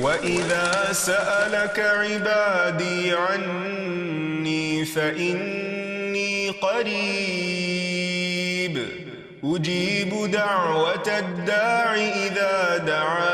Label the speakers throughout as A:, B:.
A: وَإِذَا سَأَلَكَ عِبَادِي عَنِّي فَإِنِّي قَرِيبٌ أُجِيبُ دَعْوَةَ الدَّاعِ إِذَا دَعَانِ.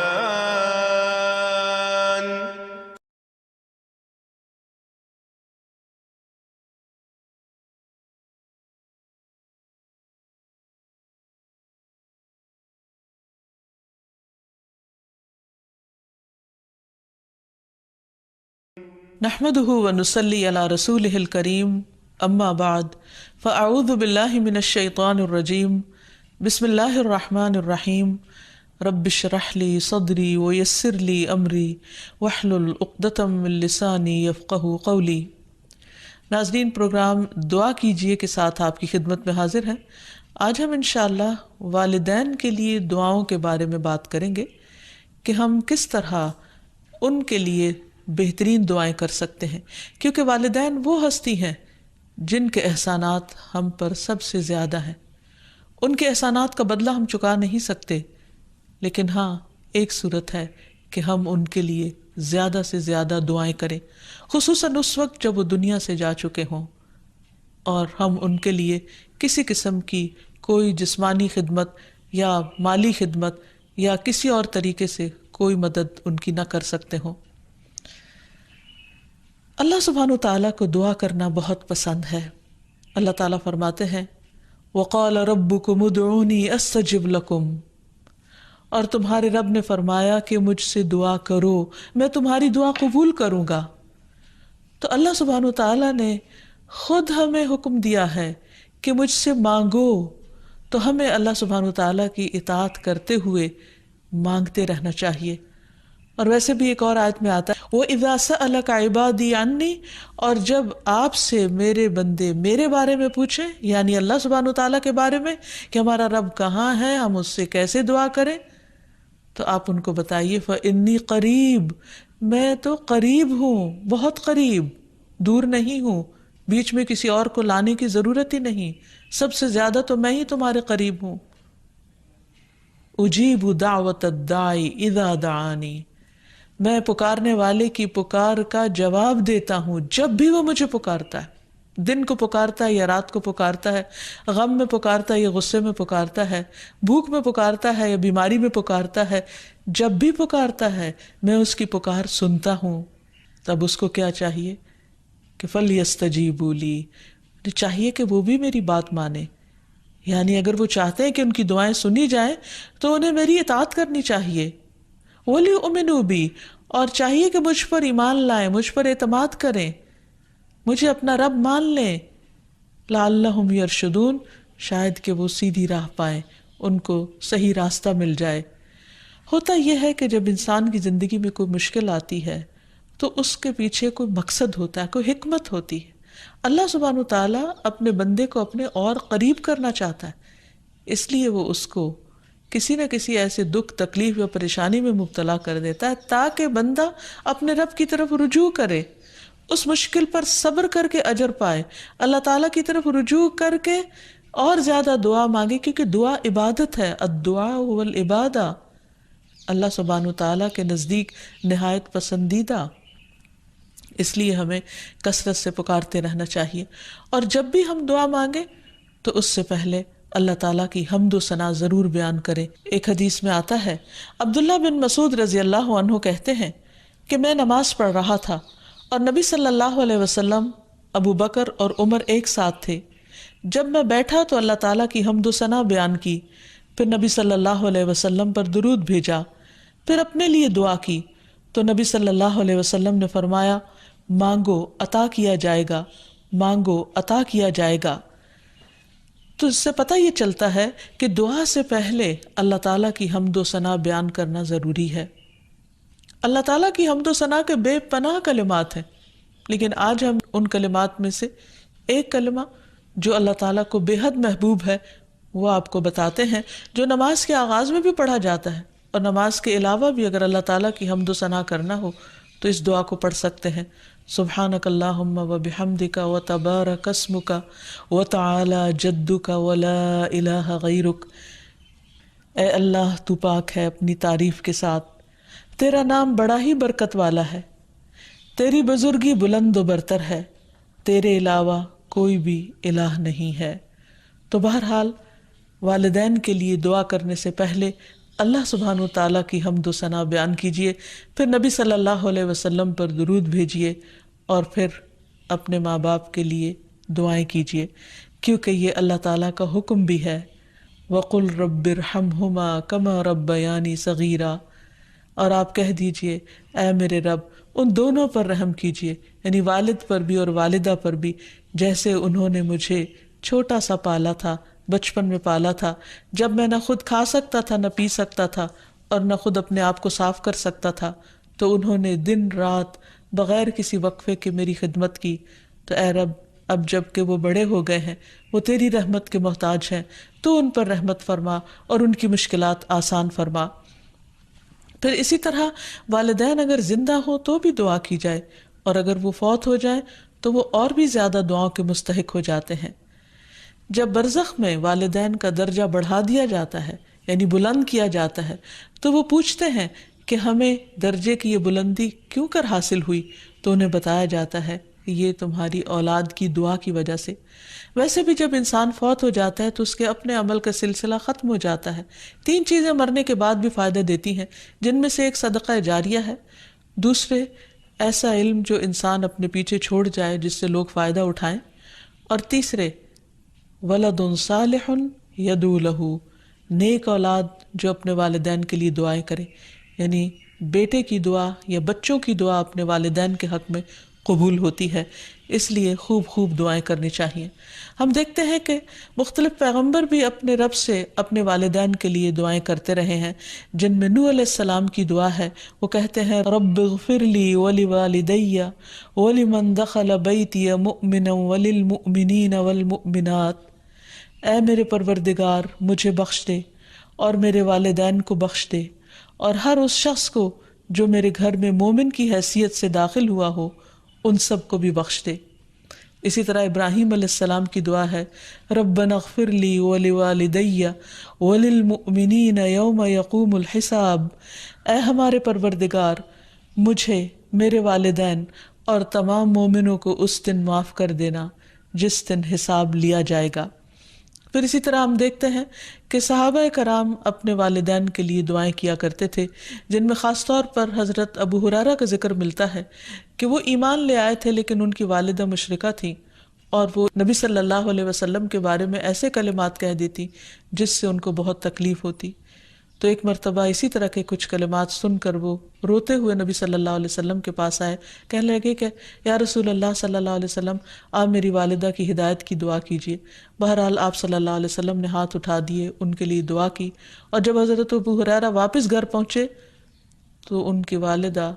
B: نحمده ونصلي على رسوله الكريم اما بعد فاعوذ بالله من الشيطان الرجيم بسم الله الرحمن الرحيم رب اشرح لي صدري ويسر لي امري واحلل عقدة من لساني يفقهوا قولي. ناظرین، پروگرام دعا کیجئے کے ساتھ آپ کی خدمت میں حاضر ہیں. آج ہم انشاءاللہ والدین کے لیے دعاؤں کے بارے میں بات کریں گے کہ ہم کس طرح ان کے لیے بہترین دعائیں کر سکتے ہیں، کیونکہ والدین وہ ہستی ہیں جن کے احسانات ہم پر سب سے زیادہ ہیں. ان کے احسانات کا بدلہ ہم چکا نہیں سکتے، لیکن ہاں ایک صورت ہے کہ ہم ان کے لیے زیادہ سے زیادہ دعائیں کریں، خصوصاً اس وقت جب وہ دنیا سے جا چکے ہوں اور ہم ان کے لیے کسی قسم کی کوئی جسمانی خدمت یا مالی خدمت یا کسی اور طریقے سے کوئی مدد ان کی نہ کر سکتے ہوں. اللہ سبحانہ وتعالیٰ کو دعا کرنا بہت پسند ہے. اللہ تعالیٰ فرماتے ہیں وَقَالَ رَبُّكُمُ ادْعُونِي أَسْتَجِبْ لَكُمْ، اور تمہارے رب نے فرمایا کہ مجھ سے دعا کرو، میں تمہاری دعا قبول کروں گا. تو اللہ سبحانہ وتعالیٰ نے خود ہمیں حکم دیا ہے کہ مجھ سے مانگو، تو ہمیں اللہ سبحانہ وتعالیٰ کی اطاعت کرتے ہوئے مانگتے رہنا چاہیے. اور ویسے بھی ایک اور آیت میں آتا ہے وَإِذَا سَأَلَكَ عِبَادِي عَنِّي، اور جب آپ سے میرے بندے میرے بارے میں پوچھیں، یعنی اللہ سبحانہ وتعالیٰ کے بارے میں کہ ہمارا رب کہاں ہے، ہم اس سے کیسے دعا کریں، تو آپ ان کو بتائیے فَإِنِّي قریب، میں تو قریب ہوں، بہت قریب، دور نہیں ہوں، بیچ میں کسی اور کو لانے کی ضرورت ہی نہیں، سب سے زیادہ تو میں ہی تمہارے قریب ہوں. اجیب دعوت الداعی اذا دعانی، میں پکارنے والے کی پکار کا جواب دیتا ہوں جب بھی وہ مجھے پکارتا ہے. دن کو پکارتا ہے یا رات کو پکارتا ہے، غم میں پکارتا ہے یا غصے میں پکارتا ہے، بھوک میں پکارتا ہے یا بیماری میں پکارتا ہے، جب بھی پکارتا ہے میں اس کی پکار سنتا ہوں. تب اس کو کیا چاہیے کہ فَلْيَسْتَجِيبُوا لِي، چاہیے کہ وہ بھی میری بات مانے. یعنی اگر وہ چاہتے ہیں کہ ان کی دعائیں سنی جائیں تو انہیں میری اطاعت کرنی چاہیے. وَلْيُؤْمِنُوا بِي، اور چاہیے کہ مجھ پر ایمان لائیں، مجھ پر اعتماد کریں، مجھے اپنا رب مان لیں. لَعَلَّهُمْ يَرْشُدُونَ، شاید کہ وہ سیدھی راہ پائیں، ان کو صحیح راستہ مل جائے. ہوتا یہ ہے کہ جب انسان کی زندگی میں کوئی مشکل آتی ہے تو اس کے پیچھے کوئی مقصد ہوتا ہے، کوئی حکمت ہوتی ہے. اللہ سبحانہ وتعالیٰ اپنے بندے کو اپنے اور قریب کرنا چاہتا ہے، اس لیے وہ اس کو کسی نہ کسی ایسے دکھ، تکلیف یا پریشانی میں مبتلا کر دیتا ہے تاکہ بندہ اپنے رب کی طرف رجوع کرے، اس مشکل پر صبر کر کے اجر پائے، اللہ تعالیٰ کی طرف رجوع کر کے اور زیادہ دعا مانگے، کیونکہ دعا عبادت ہے. الدعاء هو العبادہ، اللہ سبحانہ وتعالیٰ کے نزدیک نہایت پسندیدہ. اس لیے ہمیں کثرت سے پکارتے رہنا چاہیے، اور جب بھی ہم دعا مانگیں تو اس سے پہلے اللہ تعالیٰ کی حمد و ثنا ضرور بیان کریں. ایک حدیث میں آتا ہے عبداللہ بن مسعود رضی اللہ عنہ کہتے ہیں کہ میں نماز پڑھ رہا تھا اور نبی صلی اللہ علیہ وسلم، ابو بکر اور عمر ایک ساتھ تھے. جب میں بیٹھا تو اللہ تعالیٰ کی حمد و ثنا بیان کی، پھر نبی صلی اللہ علیہ وسلم پر درود بھیجا، پھر اپنے لیے دعا کی تو نبی صلی اللہ علیہ وسلم نے فرمایا مانگو عطا کیا جائے گا، مانگو عطا کیا جائے گا. تو اس سے پتہ یہ چلتا ہے کہ دعا سے پہلے اللہ تعالیٰ کی حمد و ثنا بیان کرنا ضروری ہے. اللہ تعالیٰ کی حمد و ثنا کے بے پناہ کلمات ہیں، لیکن آج ہم ان کلمات میں سے ایک کلمہ جو اللہ تعالیٰ کو بے حد محبوب ہے وہ آپ کو بتاتے ہیں، جو نماز کے آغاز میں بھی پڑھا جاتا ہے، اور نماز کے علاوہ بھی اگر اللہ تعالیٰ کی حمد و ثنا کرنا ہو تو اس دعا کو پڑھ سکتے ہیں. سبحانک اللہم وبحمدک وتبارک اسمک وتعالی جدک ولا الہ غیرک. اے اللہ تو پاک ہے اپنی تعریف کے ساتھ، تیرا نام بڑا ہی برکت والا ہے، تیری بزرگی بلند و برتر ہے، تیرے علاوہ کوئی بھی الہ نہیں ہے۔ تو بہرحال والدین کے لیے دعا کرنے سے پہلے اللہ سبحانہ و تعالیٰ کی حمد و ثنا بیان کیجئے، پھر نبی صلی اللہ علیہ وسلم پر درود بھیجئے، اور پھر اپنے ماں باپ کے لیے دعائیں کیجئے، کیونکہ یہ اللہ تعالیٰ کا حکم بھی ہے، وَقُلْ رَبِّ ارْحَمْهُمَا كَمَا رَبَّيَانِي صَغِيرًا، اور آپ کہہ دیجئے اے میرے رب ان دونوں پر رحم کیجئے، یعنی والد پر بھی اور والدہ پر بھی، جیسے انہوں نے مجھے چھوٹا سا پالا تھا، بچپن میں پالا تھا، جب میں نہ خود کھا سکتا تھا نہ پی سکتا تھا اور نہ خود اپنے آپ کو صاف کر سکتا تھا، تو انہوں نے دن رات بغیر کسی وقفے کے میری خدمت کی۔ تو اے رب اب جب کہ وہ بڑے ہو گئے ہیں، وہ تیری رحمت کے محتاج ہیں، تو ان پر رحمت فرما اور ان کی مشکلات آسان فرما۔ پھر اسی طرح والدین اگر زندہ ہوں تو بھی دعا کی جائے، اور اگر وہ فوت ہو جائیں تو وہ اور بھی زیادہ دعاؤں کے مستحق ہو جاتے ہیں۔ جب برزخ میں والدین کا درجہ بڑھا دیا جاتا ہے، یعنی بلند کیا جاتا ہے، تو وہ پوچھتے ہیں کہ ہمیں درجے کی یہ بلندی کیوں کر حاصل ہوئی؟ تو انہیں بتایا جاتا ہے کہ یہ تمہاری اولاد کی دعا کی وجہ سے۔ ویسے بھی جب انسان فوت ہو جاتا ہے تو اس کے اپنے عمل کا سلسلہ ختم ہو جاتا ہے۔ 3 چیزیں مرنے کے بعد بھی فائدہ دیتی ہیں، جن میں سے ایک صدقہ جاریہ ہے، دوسرے ایسا علم جو انسان اپنے پیچھے چھوڑ جائے جس سے لوگ فائدہ اٹھائیں، اور تیسرے ولد صالح یدعو لہ، نیک اولاد جو اپنے والدین کے لیے دعائیں کرے، یعنی بیٹے کی دعا یا بچوں کی دعا اپنے والدین کے حق میں قبول ہوتی ہے، اس لیے خوب خوب دعائیں کرنی چاہیے۔ ہم دیکھتے ہیں کہ مختلف پیغمبر بھی اپنے رب سے اپنے والدین کے لیے دعائیں کرتے رہے ہیں، جن میں نوح علیہ السلام کی دعا ہے، وہ کہتے ہیں رب اغفر لی ولوالدی ولمن دخل بیتی مؤمنا وللمؤمنین والمؤمنات، اے میرے پروردگار مجھے بخش دے اور میرے والدین کو بخش دے، اور ہر اس شخص کو جو میرے گھر میں مومن کی حیثیت سے داخل ہوا ہو ان سب کو بھی بخش دے۔ اسی طرح ابراہیم علیہ السلام کی دعا ہے ربنا اغفر لی ولوالدی وللمؤمنین یوم یقوم الحساب، اے ہمارے پروردگار مجھے، میرے والدین اور تمام مومنوں کو اس دن معاف کر دینا جس دن حساب لیا جائے گا۔ پھر اسی طرح ہم دیکھتے ہیں کہ صحابہ کرام اپنے والدین کے لیے دعائیں کیا کرتے تھے، جن میں خاص طور پر حضرت ابو ہریرہ کا ذکر ملتا ہے کہ وہ ایمان لے آئے تھے لیکن ان کی والدہ مشرکہ تھیں، اور وہ نبی صلی اللہ علیہ وسلم کے بارے میں ایسے کلمات کہہ دیتی جس سے ان کو بہت تکلیف ہوتی۔ تو ایک مرتبہ اسی طرح کے کچھ کلمات سن کر وہ روتے ہوئے نبی صلی اللہ علیہ وسلم کے پاس آئے، کہنے لگے کہ یا رسول اللہ صلی اللہ علیہ وسلم آپ میری والدہ کی ہدایت کی دعا کیجیے۔ بہرحال آپ صلی اللہ علیہ وسلم نے ہاتھ اٹھا دیے، ان کے لیے دعا کی، اور جب حضرت ابو ہریرہ واپس گھر پہنچے تو ان کی والدہ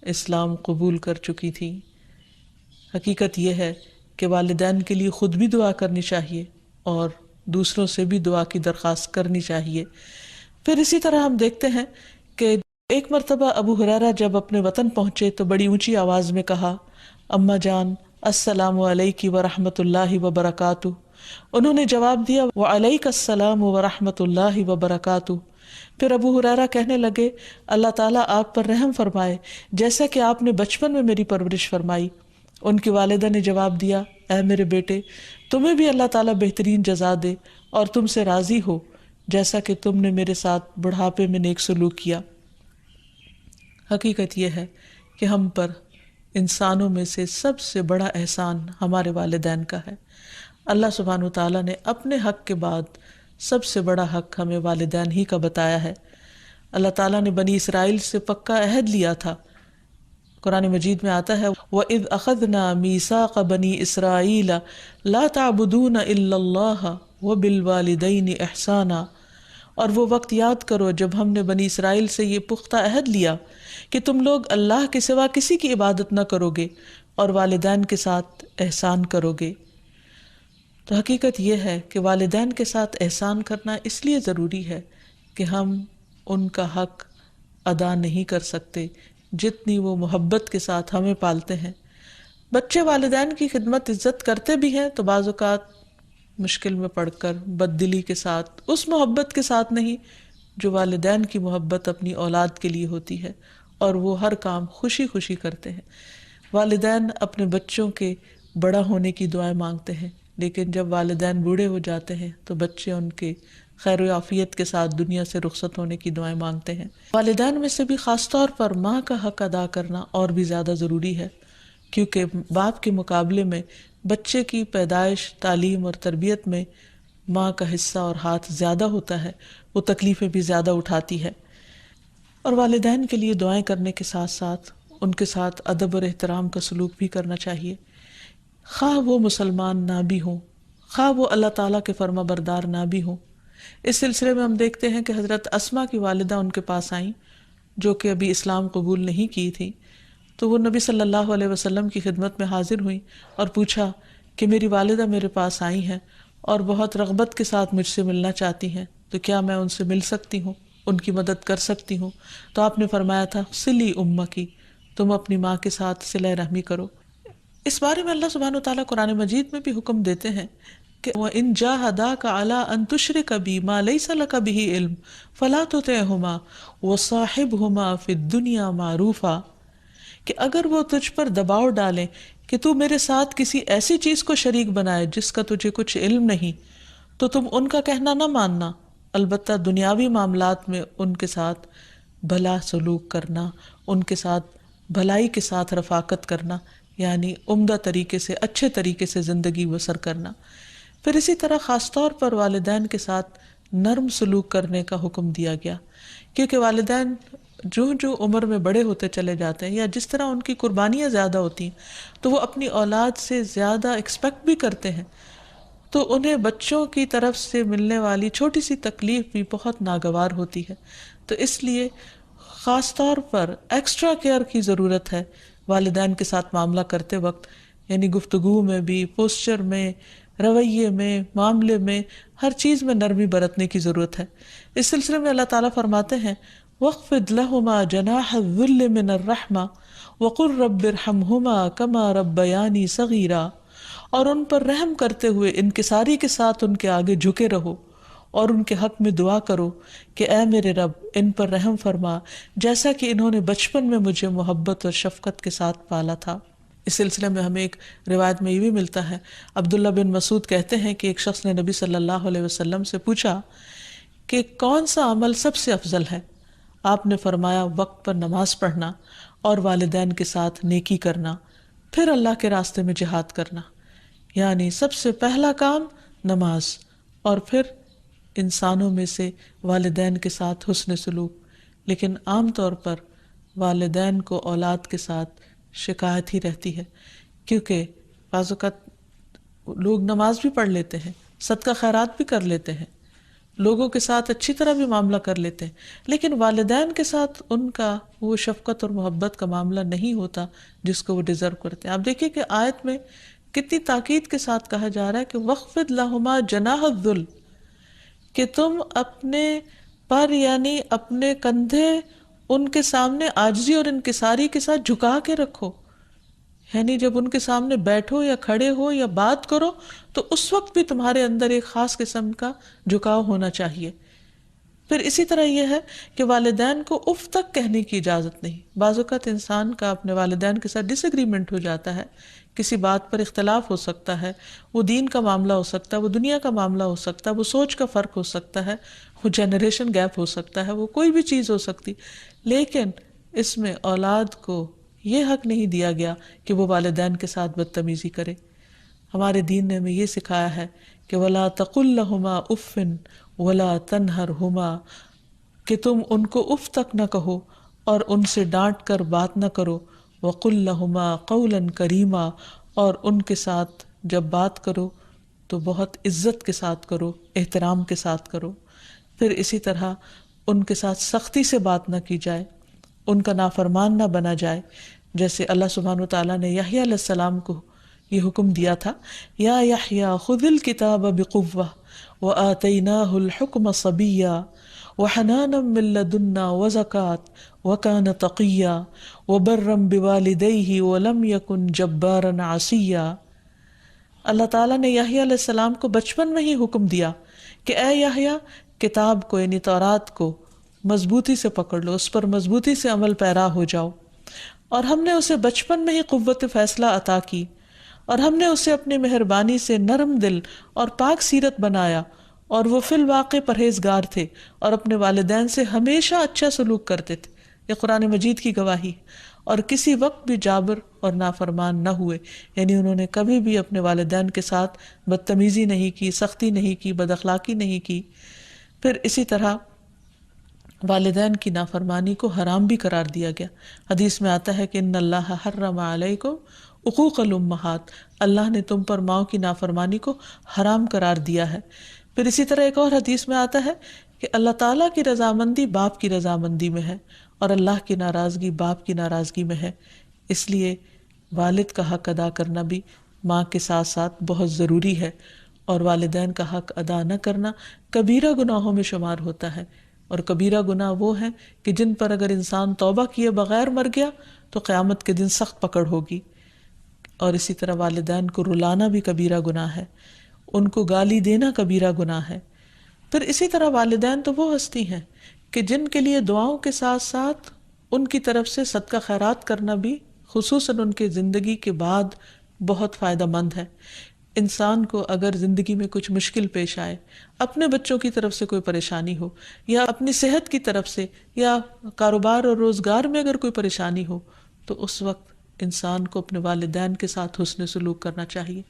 B: اسلام قبول کر چکی تھی۔ حقیقت یہ ہے کہ والدین کے لیے خود بھی دعا کرنی چاہیے اور دوسروں سے بھی دعا کی درخواست کرنی چاہیے۔ پھر اسی طرح ہم دیکھتے ہیں کہ ایک مرتبہ ابو ہریرہ جب اپنے وطن پہنچے تو بڑی اونچی آواز میں کہا اماں جان السلام علیکی ورحمۃ اللہ وبرکاتہ۔ انہوں نے جواب دیا وعلیک السلام ورحمۃ اللہ وبرکاتہ۔ پھر ابو ہریرہ کہنے لگے اللہ تعالیٰ آپ پر رحم فرمائے جیسا کہ آپ نے بچپن میں میری پرورش فرمائی۔ ان کی والدہ نے جواب دیا اے میرے بیٹے تمہیں بھی اللہ تعالیٰ بہترین جزا دے اور تم سے راضی ہو جیسا کہ تم نے میرے ساتھ بڑھاپے میں نیک سلوک کیا۔ حقیقت یہ ہے کہ ہم پر انسانوں میں سے سب سے بڑا احسان ہمارے والدین کا ہے۔ اللہ سبحانہ و تعالیٰ نے اپنے حق کے بعد سب سے بڑا حق ہمیں والدین ہی کا بتایا ہے۔ اللہ تعالیٰ نے بنی اسرائیل سے پکا عہد لیا تھا۔ قرآن مجید میں آتا ہے وَإِذْ أَخَذْنَا مِيثَاقَ بَنِي إِسْرَائِيلَ لَا تَعْبُدُونَ إِلَّا اللَّهَ وَبِالْوَالِدَيْنِ إِحْسَانًا، اور وہ وقت یاد کرو جب ہم نے بنی اسرائیل سے یہ پختہ عہد لیا کہ تم لوگ اللہ کے سوا کسی کی عبادت نہ کرو گے اور والدین کے ساتھ احسان کرو گے۔ تو حقیقت یہ ہے کہ والدین کے ساتھ احسان کرنا اس لیے ضروری ہے کہ ہم ان کا حق ادا نہیں کر سکتے جتنی وہ محبت کے ساتھ ہمیں پالتے ہیں۔ بچے والدین کی خدمت عزت کرتے بھی ہیں تو بعض اوقات مشکل میں پڑ کر بد دلی کے ساتھ، اس محبت کے ساتھ نہیں جو والدین کی محبت اپنی اولاد کے لیے ہوتی ہے، اور وہ ہر کام خوشی خوشی کرتے ہیں۔ والدین اپنے بچوں کے بڑا ہونے کی دعائیں مانگتے ہیں، لیکن جب والدین بوڑھے ہو جاتے ہیں تو بچے ان کے خیر و عافیت کے ساتھ دنیا سے رخصت ہونے کی دعائیں مانگتے ہیں۔ والدین میں سے بھی خاص طور پر ماں کا حق ادا کرنا اور بھی زیادہ ضروری ہے، کیونکہ باپ کے مقابلے میں بچے کی پیدائش، تعلیم اور تربیت میں ماں کا حصہ اور ہاتھ زیادہ ہوتا ہے، وہ تکلیفیں بھی زیادہ اٹھاتی ہے۔ اور والدین کے لیے دعائیں کرنے کے ساتھ ساتھ ان کے ساتھ ادب اور احترام کا سلوک بھی کرنا چاہیے، خواہ وہ مسلمان نہ بھی ہوں، خواہ وہ اللہ تعالیٰ کے فرما بردار نہ بھی ہوں۔ اس سلسلے میں ہم دیکھتے ہیں کہ حضرت اسما کی والدہ ان کے پاس آئیں، جو کہ ابھی اسلام قبول نہیں کی تھی، تو وہ نبی صلی اللہ علیہ وسلم کی خدمت میں حاضر ہوئیں اور پوچھا کہ میری والدہ میرے پاس آئی ہیں اور بہت رغبت کے ساتھ مجھ سے ملنا چاہتی ہیں، تو کیا میں ان سے مل سکتی ہوں، ان کی مدد کر سکتی ہوں؟ تو آپ نے فرمایا تھا صلی امکی، تم اپنی ماں کے ساتھ صلہ رحمی کرو۔ اس بارے میں اللہ سبحانہ وتعالیٰ قرآن مجید میں بھی حکم دیتے ہیں کہ وَإِن جَاهَدَاكَ عَلَىٰ أَن تُشْرِكَ بِي مَا لَيْسَ لَكَ بِهِ عِلْمٌ فَلَا تُطِعْهُمَا وَصَاحِبْهُمَا فِي الدُّنْيَا مَعْرُوفًا، کہ اگر وہ تجھ پر دباؤ ڈالیں کہ تو میرے ساتھ کسی ایسی چیز کو شریک بنائے جس کا تجھے کچھ علم نہیں، تو تم ان کا کہنا نہ ماننا، البتہ دنیاوی معاملات میں ان کے ساتھ بھلا سلوک کرنا، ان کے ساتھ بھلائی کے ساتھ رفاقت کرنا، یعنی عمدہ طریقے سے، اچھے طریقے سے زندگی بسر کرنا۔ پھر اسی طرح خاص طور پر والدین کے ساتھ نرم سلوک کرنے کا حکم دیا گیا، کیونکہ والدین جو عمر میں بڑے ہوتے چلے جاتے ہیں یا جس طرح ان کی قربانیاں زیادہ ہوتی ہیں تو وہ اپنی اولاد سے زیادہ ایکسپیکٹ بھی کرتے ہیں، تو انہیں بچوں کی طرف سے ملنے والی چھوٹی سی تکلیف بھی بہت ناگوار ہوتی ہے۔ تو اس لیے خاص طور پر ایکسٹرا کیئر کی ضرورت ہے والدین کے ساتھ معاملہ کرتے وقت، یعنی گفتگو میں بھی، پوسچر میں، رویے میں، معاملے میں، ہر چیز میں نرمی برتنے کی ضرورت ہے۔ اس سلسلے میں اللہ تعالیٰ فرماتے ہیں وَاخْفِضْ لَهُمَا جَنَاحَ الذُّلِّ مِنَ الرَّحْمَةِ وَقُلْ رَبِّ ارْحَمْهُمَا كَمَا رَبَّيَانِي صَغِيرًا، اور ان پر رحم کرتے ہوئے انکساری کے ساتھ ان کے آگے جھکے رہو اور ان کے حق میں دعا کرو کہ اے میرے رب ان پر رحم فرما جیسا کہ انہوں نے بچپن میں مجھے محبت اور شفقت کے ساتھ پالا تھا۔ اس سلسلے میں ہمیں ایک روایت میں یہ بھی ملتا ہے، عبداللہ بن مسعود کہتے ہیں کہ ایک شخص نے نبی صلی اللہ علیہ وسلم سے پوچھا کہ کون سا عمل سب سے افضل ہے؟ آپ نے فرمایا وقت پر نماز پڑھنا اور والدین کے ساتھ نیکی کرنا، پھر اللہ کے راستے میں جہاد کرنا، یعنی سب سے پہلا کام نماز، اور پھر انسانوں میں سے والدین کے ساتھ حسن سلوک۔ لیکن عام طور پر والدین کو اولاد کے ساتھ شکایت ہی رہتی ہے، کیونکہ بعض اوقات لوگ نماز بھی پڑھ لیتے ہیں، صدقہ خیرات بھی کر لیتے ہیں، لوگوں کے ساتھ اچھی طرح بھی معاملہ کر لیتے ہیں، لیکن والدین کے ساتھ ان کا وہ شفقت اور محبت کا معاملہ نہیں ہوتا جس کو وہ ڈیزرو کرتے ہیں۔ آپ دیکھیں کہ آیت میں کتنی تاکید کے ساتھ کہا جا رہا ہے کہ وَاخْفِضْ لَهُمَا جَنَاحَ الذُّلِّ، کہ تم اپنے پر یعنی اپنے کندھے ان کے سامنے عاجزی اور انکساری کے ساتھ جھکا کے رکھو، یعنی جب ان کے سامنے بیٹھو یا کھڑے ہو یا بات کرو تو اس وقت بھی تمہارے اندر ایک خاص قسم کا جھکاؤ ہونا چاہیے۔ پھر اسی طرح یہ ہے کہ والدین کو اف تک کہنے کی اجازت نہیں۔ بعض اوقات انسان کا اپنے والدین کے ساتھ ڈس ایگریمنٹ ہو جاتا ہے، کسی بات پر اختلاف ہو سکتا ہے، وہ دین کا معاملہ ہو سکتا ہے، وہ دنیا کا معاملہ ہو سکتا ہے، وہ سوچ کا فرق ہو سکتا ہے، وہ جنریشن گیپ ہو سکتا ہے، وہ کوئی بھی چیز ہو سکتی، لیکن اس میں اولاد کو یہ حق نہیں دیا گیا کہ وہ والدین کے ساتھ بدتمیزی کرے۔ ہمارے دین نے ہمیں یہ سکھایا ہے کہ وَلَا تَقُلْ لَهُمَا أُفٍّ وَلَا تَنْهَرْهُمَا، کہ تم ان کو اف تک نہ کہو اور ان سے ڈانٹ کر بات نہ کرو، وَقُلْ لَهُمَا قَوْلًا كَرِيمًا، اور ان کے ساتھ جب بات کرو تو بہت عزت کے ساتھ کرو، احترام کے ساتھ کرو۔ پھر اسی طرح ان کے ساتھ سختی سے بات نہ کی جائے، ان کا نافرمان نہ بنا جائے، جیسے اللہ سبحانہ وتعالیٰ نے یحییٰ علیہ السلام کو یہ حکم دیا تھا، یا یحییٰ خذ الکتاب بقوہ وآتیناہ الحکم صبیا وحنانا من لدنا وزکاة وکان تقیا وبرا بوالدیہ ولم یکن جبارا عصیا۔ اللہ تعالیٰ نے یحییٰ علیہ السلام کو بچپن میں ہی حکم دیا کہ اے یحییٰ، کتاب کو یعنی تورات کو مضبوطی سے پکڑ لو، اس پر مضبوطی سے عمل پیرا ہو جاؤ. اور ہم نے اسے بچپن میں ہی قوت فیصلہ عطا کی، اور ہم نے اسے اپنی مہربانی سے نرم دل اور پاک سیرت بنایا، اور وہ فی الواقع پرہیزگار تھے اور اپنے والدین سے ہمیشہ اچھا سلوک کرتے تھے. یہ قرآن مجید کی گواہی. اور کسی وقت بھی جابر اور نافرمان نہ ہوئے، یعنی انہوں نے کبھی بھی اپنے والدین کے ساتھ بدتمیزی نہیں کی، سختی نہیں کی، بد اخلاقی نہیں کی. پھر اسی طرح والدین کی نافرمانی کو حرام بھی قرار دیا گیا. حدیث میں آتا ہے کہ ان اللہ حرم علیکم عقوق الامہات، اللہ نے تم پر ماؤں کی نافرمانی کو حرام قرار دیا ہے. پھر اسی طرح ایک اور حدیث میں آتا ہے کہ اللہ تعالیٰ کی رضامندی باپ کی رضامندی میں ہے، اور اللہ کی ناراضگی باپ کی ناراضگی میں ہے. اس لیے والد کا حق ادا کرنا بھی ماں کے ساتھ ساتھ بہت ضروری ہے، اور والدین کا حق ادا نہ کرنا کبیرہ گناہوں میں شمار ہوتا ہے. اور کبیرہ گناہ وہ ہیں کہ جن پر اگر انسان توبہ کیے بغیر مر گیا تو قیامت کے دن سخت پکڑ ہوگی. اور اسی طرح والدین کو رلانا بھی کبیرہ گناہ ہے، ان کو گالی دینا کبیرہ گناہ ہے. پھر اسی طرح والدین تو وہ ہستی ہیں کہ جن کے لیے دعاؤں کے ساتھ ساتھ ان کی طرف سے صدقہ خیرات کرنا بھی خصوصاً ان کے زندگی کے بعد بہت فائدہ مند ہے. انسان کو اگر زندگی میں کچھ مشکل پیش آئے، اپنے بچوں کی طرف سے کوئی پریشانی ہو، یا اپنی صحت کی طرف سے، یا کاروبار اور روزگار میں اگر کوئی پریشانی ہو، تو اس وقت انسان کو اپنے والدین کے ساتھ حسن سلوک کرنا چاہیے.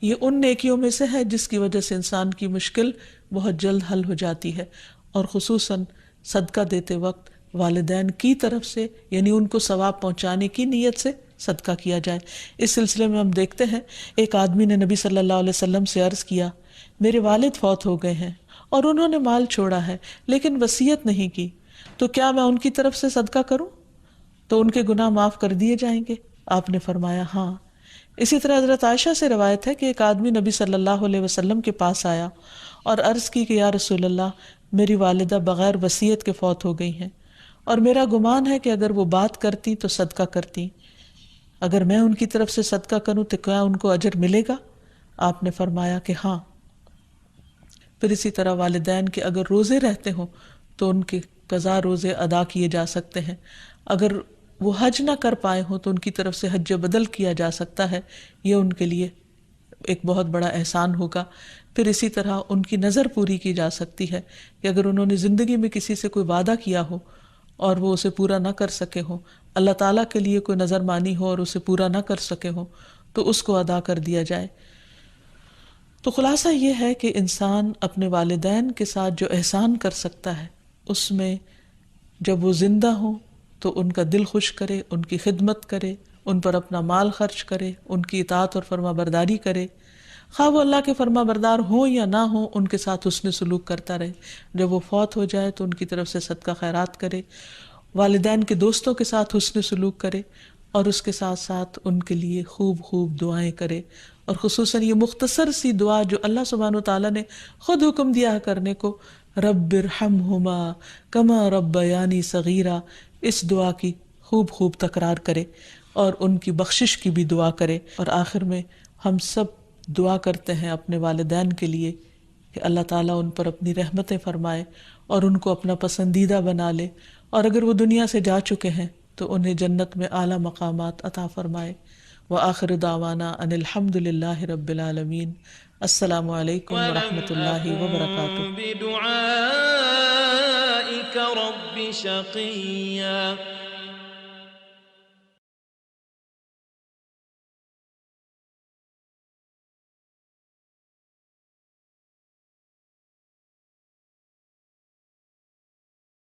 B: یہ ان نیکیوں میں سے ہے جس کی وجہ سے انسان کی مشکل بہت جلد حل ہو جاتی ہے. اور خصوصاً صدقہ دیتے وقت والدین کی طرف سے، یعنی ان کو ثواب پہنچانے کی نیت سے صدقہ کیا جائے. اس سلسلے میں ہم دیکھتے ہیں ایک آدمی نے نبی صلی اللہ علیہ وسلم سے عرض کیا، میرے والد فوت ہو گئے ہیں اور انہوں نے مال چھوڑا ہے لیکن وصیت نہیں کی، تو کیا میں ان کی طرف سے صدقہ کروں تو ان کے گناہ معاف کر دیے جائیں گے؟ آپ نے فرمایا ہاں. اسی طرح حضرت عائشہ سے روایت ہے کہ ایک آدمی نبی صلی اللہ علیہ وسلم کے پاس آیا اور عرض کی کہ یا رسول اللہ، میری والدہ بغیر وصیت کے فوت ہو گئی ہیں، اور میرا گمان ہے کہ اگر وہ بات کرتی تو صدقہ کرتی، اگر میں ان کی طرف سے صدقہ کروں تو کیا ان کو اجر ملے گا؟ آپ نے فرمایا کہ ہاں. پھر اسی طرح والدین کے اگر روزے رہتے ہوں تو ان کے قضا روزے ادا کیے جا سکتے ہیں. اگر وہ حج نہ کر پائے ہوں تو ان کی طرف سے حج بدل کیا جا سکتا ہے، یہ ان کے لیے ایک بہت بڑا احسان ہوگا. پھر اسی طرح ان کی نظر پوری کی جا سکتی ہے کہ اگر انہوں نے زندگی میں کسی سے کوئی وعدہ کیا ہو اور وہ اسے پورا نہ کر سکے ہوں، اللہ تعالیٰ کے لیے کوئی نظر مانی ہو اور اسے پورا نہ کر سکے ہوں، تو اس کو ادا کر دیا جائے. تو خلاصہ یہ ہے کہ انسان اپنے والدین کے ساتھ جو احسان کر سکتا ہے، اس میں جب وہ زندہ ہوں تو ان کا دل خوش کرے، ان کی خدمت کرے، ان پر اپنا مال خرچ کرے، ان کی اطاعت اور فرما برداری کرے، خواہ وہ اللہ کے فرما بردار ہوں یا نہ ہوں، ان کے ساتھ حسن سلوک کرتا رہے. جب وہ فوت ہو جائے تو ان کی طرف سے صدقہ خیرات کرے، والدین کے دوستوں کے ساتھ حسن سلوک کرے، اور اس کے ساتھ ساتھ ان کے لیے خوب خوب دعائیں کرے. اور خصوصاً یہ مختصر سی دعا جو اللہ سبحانہ وتعالیٰ نے خود حکم دیا کرنے کو، رب ارحمہما کما ربیانی صغیرا، اس دعا کی خوب خوب تکرار کرے اور ان کی بخشش کی بھی دعا کرے. اور آخر میں ہم سب دعا کرتے ہیں اپنے والدین کے لیے کہ اللہ تعالیٰ ان پر اپنی رحمتیں فرمائے اور ان کو اپنا پسندیدہ بنا لے، اور اگر وہ دنیا سے جا چکے ہیں تو انہیں جنت میں اعلیٰ مقامات عطا فرمائے. وآخر دعوانا ان الحمد للہ رب العالمین. السلام علیکم ورحمۃ اللہ وبرکاتہ.
C: بدعائك رب شقيا